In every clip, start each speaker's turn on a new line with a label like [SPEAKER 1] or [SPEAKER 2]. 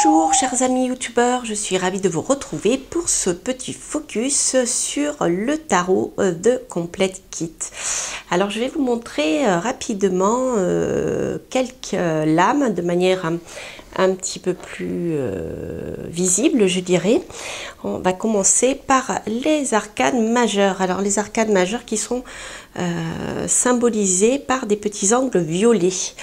[SPEAKER 1] Bonjour chers amis youtubeurs, je suis ravie de vous retrouver pour ce petit focus sur le tarot de Complete Kit. Alors je vais vous montrer rapidement quelques lames de manière un petit peu plus visible, je dirais. On va commencer par les arcanes majeures. Alors les arcanes majeures qui sont symbolisées par des petits angles violets.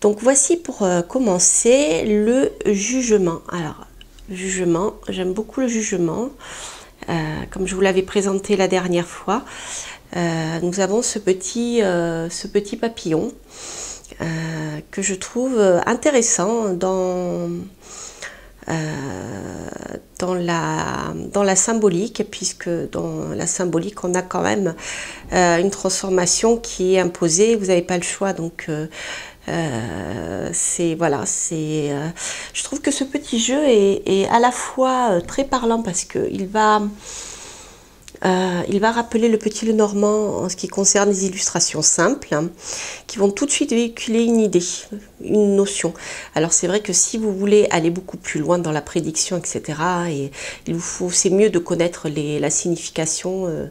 [SPEAKER 1] Donc voici pour commencer le jugement. Alors, jugement, j'aime beaucoup le jugement. Comme je vous l'avais présenté la dernière fois, nous avons ce petit papillon que je trouve intéressant dans la symbolique, puisque dans la symbolique on a quand même une transformation qui est imposée, vous n'avez pas le choix, donc je trouve que ce petit jeu est à la fois très parlant parce que il va rappeler le petit Lenormand en ce qui concerne les illustrations simples, hein, qui vont tout de suite véhiculer une idée, une notion. Alors c'est vrai que si vous voulez aller beaucoup plus loin dans la prédiction, etc., c'est mieux de connaître la signification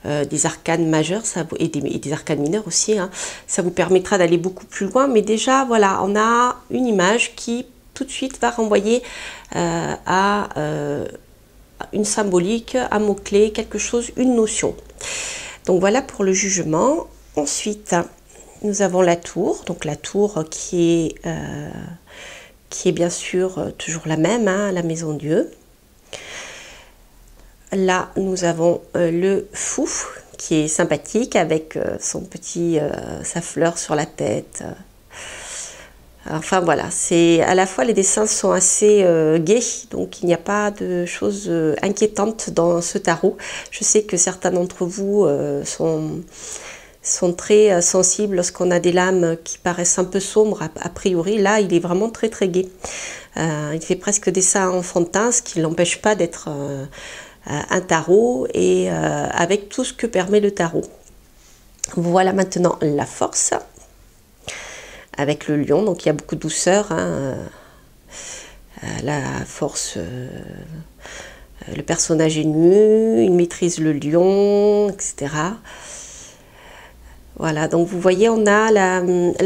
[SPEAKER 1] des arcanes majeures et des arcanes mineures aussi. Hein. Ça vous permettra d'aller beaucoup plus loin. Mais déjà, voilà, on a une image qui tout de suite va renvoyer à une symbolique, un mot-clé, quelque chose, une notion. Donc voilà pour le jugement. Ensuite, nous avons la tour. Donc la tour qui est bien sûr toujours la même, hein, la maison Dieu. Là, nous avons le fou qui est sympathique avec sa fleur sur la tête. Enfin voilà, c'est à la fois les dessins sont assez gais, donc il n'y a pas de choses inquiétantes dans ce tarot. Je sais que certains d'entre vous sont très sensibles lorsqu'on a des lames qui paraissent un peu sombres a priori. Là, il est vraiment très très gai. Il fait presque dessin enfantin, ce qui ne l'empêche pas d'être un tarot et avec tout ce que permet le tarot. Voilà maintenant la force. Avec le lion, donc il y a beaucoup de douceur, hein, la force, le personnage est nu, il maîtrise le lion, etc. Voilà, donc vous voyez, on a la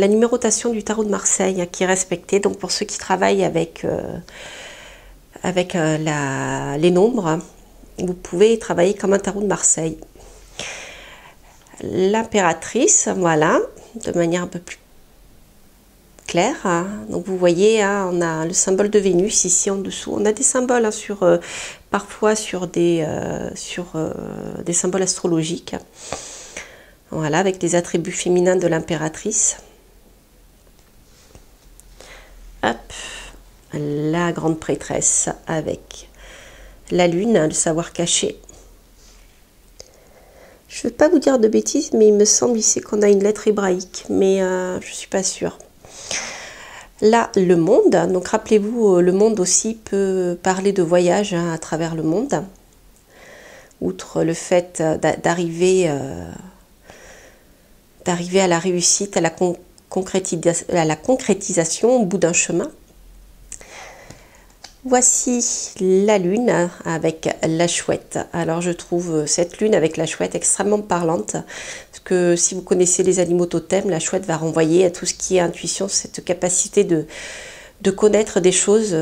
[SPEAKER 1] numérotation du tarot de Marseille, hein, qui est respectée. Donc pour ceux qui travaillent avec les nombres, vous pouvez travailler comme un tarot de Marseille. L'impératrice, voilà, de manière un peu plus clair, hein. Donc vous voyez, hein, on a le symbole de Vénus ici en dessous. On a des symboles, hein, parfois sur des symboles astrologiques. Voilà, avec les attributs féminins de l'impératrice. Hop, la grande prêtresse avec la lune, hein, le savoir caché. Je ne veux pas vous dire de bêtises, mais il me semble ici qu'on a une lettre hébraïque, mais je ne suis pas sûre. Là, le monde, donc rappelez-vous, le monde aussi peut parler de voyage, hein, à travers le monde. Outre le fait d'arriver à la réussite, à la concrétisation au bout d'un chemin. Voici la lune avec la chouette. Alors je trouve cette lune avec la chouette extrêmement parlante. Parce que si vous connaissez les animaux totems, la chouette va renvoyer à tout ce qui est intuition, cette capacité de connaître des choses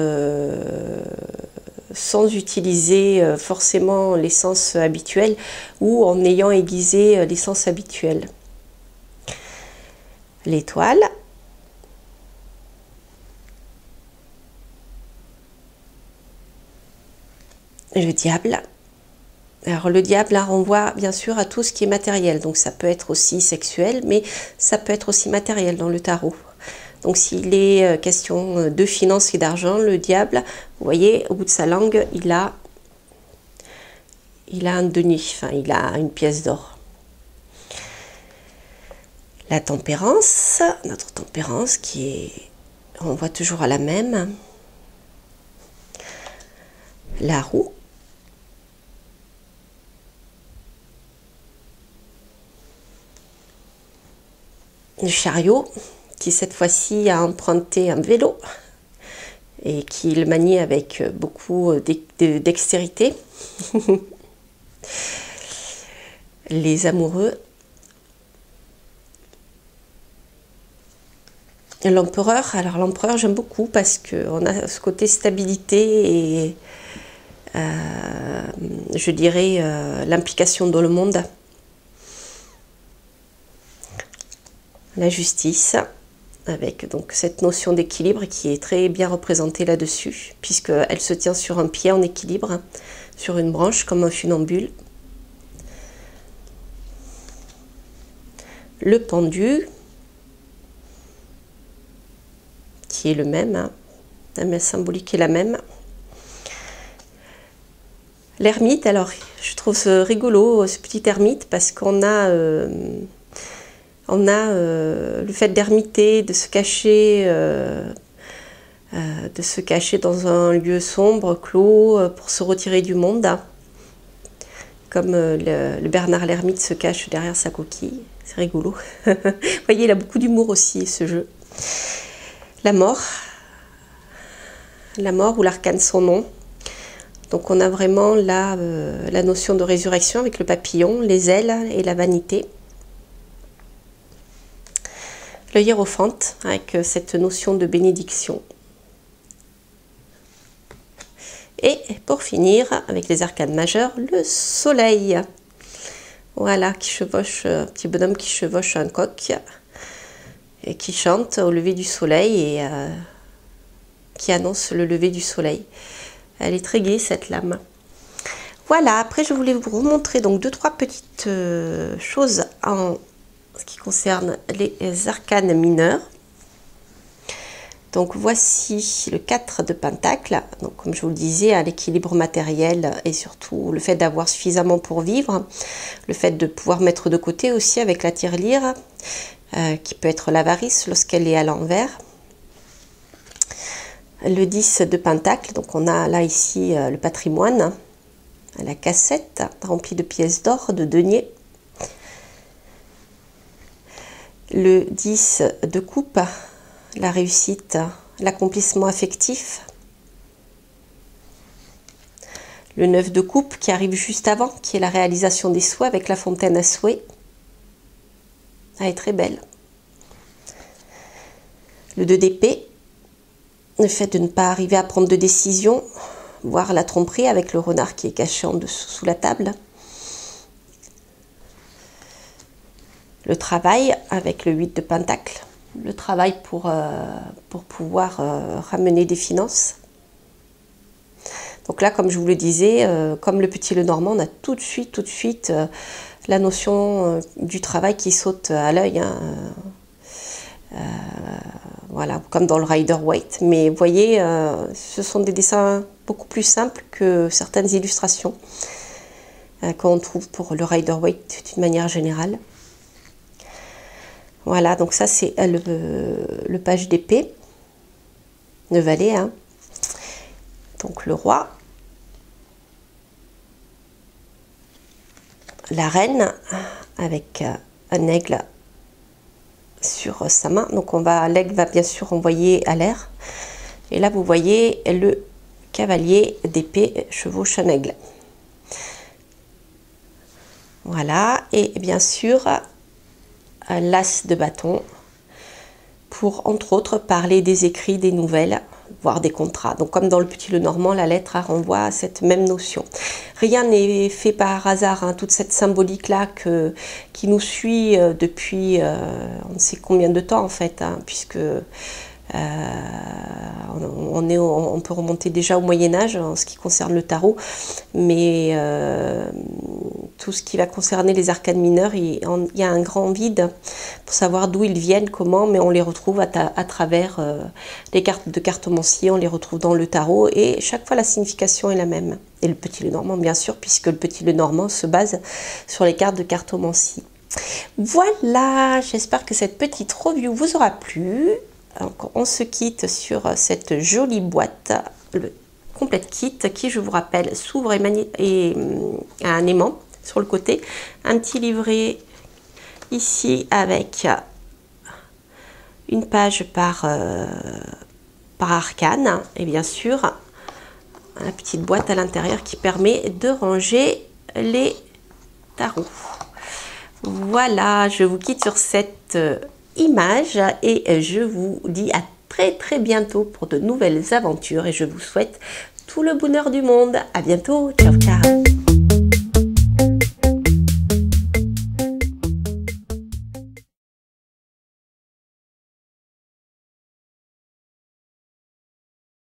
[SPEAKER 1] sans utiliser forcément les sens habituels ou en ayant aiguisé les sens habituels. L'étoile. Le diable. Alors le diable là, renvoie bien sûr à tout ce qui est matériel, donc ça peut être aussi sexuel, mais ça peut être aussi matériel dans le tarot. Donc s'il est question de finances et d'argent, le diable, vous voyez, au bout de sa langue, il a un denier, enfin il a une pièce d'or. La tempérance, notre tempérance qui est, on voit toujours à la même. La roue. Le chariot qui cette fois-ci a emprunté un vélo et qui le manie avec beaucoup dextérité. Les amoureux. L'empereur, alors l'empereur j'aime beaucoup parce qu'on a ce côté stabilité et je dirais l'implication dans le monde. La justice, avec donc cette notion d'équilibre qui est très bien représentée là-dessus, puisqu'elle se tient sur un pied en équilibre, sur une branche comme un funambule. Le pendu, qui est le même, hein. La symbolique est la même. L'ermite, alors je trouve ce rigolo, ce petit ermite, parce qu'on a, le fait d'ermiter, de se cacher dans un lieu sombre, clos, pour se retirer du monde, comme le Bernard l'ermite se cache derrière sa coquille. C'est rigolo. Vous voyez, il a beaucoup d'humour aussi, ce jeu. La mort ou l'arcane sans nom. Donc on a vraiment là la notion de résurrection avec le papillon, les ailes et la vanité. Le hiérophante avec cette notion de bénédiction. Et pour finir, avec les arcanes majeures, le soleil. Voilà, qui chevauche, un petit bonhomme qui chevauche un coq et qui chante au lever du soleil et qui annonce le lever du soleil. Elle est très gaie cette lame. Voilà, après je voulais vous remontrer donc 2-3 petites choses en ce qui concerne les arcanes mineurs. Donc voici le 4 de Pentacle. Donc comme je vous le disais, à l'équilibre matériel et surtout le fait d'avoir suffisamment pour vivre, le fait de pouvoir mettre de côté aussi avec la tirelire, qui peut être l'avarice lorsqu'elle est à l'envers. Le 10 de Pentacle, donc on a là ici le patrimoine, la cassette remplie de pièces d'or, de deniers. Le 10 de coupe, la réussite, l'accomplissement affectif. Le 9 de coupe qui arrive juste avant, qui est la réalisation des souhaits avec la fontaine à souhaits. Elle est très belle. Le 2 d'épée, le fait de ne pas arriver à prendre de décision, voire la tromperie avec le renard qui est caché en dessous sous la table. Le travail avec le 8 de Pentacle. Le travail pour pouvoir ramener des finances. Donc là, comme je vous le disais, comme le petit Lenormand, on a tout de suite la notion du travail qui saute à l'œil. Hein. Voilà, comme dans le Rider-Waite. Mais vous voyez, ce sont des dessins beaucoup plus simples que certaines illustrations qu'on trouve pour le Rider-Waite d'une manière générale. Voilà, donc ça c'est le page d'épée, le valet, hein. Donc le roi, la reine avec un aigle sur sa main. Donc l'aigle va bien sûr envoyer à l'air. Et là vous voyez le cavalier d'épée chevauche un aigle. Voilà, et bien sûr l'as de bâton pour entre autres parler des écrits, des nouvelles, voire des contrats. Donc comme dans le petit Lenormand, la lettre renvoie à cette même notion. Rien n'est fait par hasard, hein, toute cette symbolique là qui nous suit depuis on ne sait combien de temps en fait, hein, puisque on peut remonter déjà au Moyen-Âge en ce qui concerne le tarot, mais tout ce qui va concerner les arcanes mineurs, il y a un grand vide pour savoir d'où ils viennent, comment, mais on les retrouve à travers les cartes de cartomancie, on les retrouve dans le tarot, et chaque fois la signification est la même. Et le petit Lenormand, bien sûr, puisque le petit Lenormand se base sur les cartes de cartomancie. Voilà, j'espère que cette petite review vous aura plu. Donc, on se quitte sur cette jolie boîte, le complète kit qui, je vous rappelle, s'ouvre et a un aimant sur le côté. Un petit livret ici avec une page par par arcane. Et bien sûr, la petite boîte à l'intérieur qui permet de ranger les tarots. Voilà, je vous quitte sur cette image et je vous dis à très bientôt pour de nouvelles aventures et je vous souhaite tout le bonheur du monde. À bientôt, ciao ciao.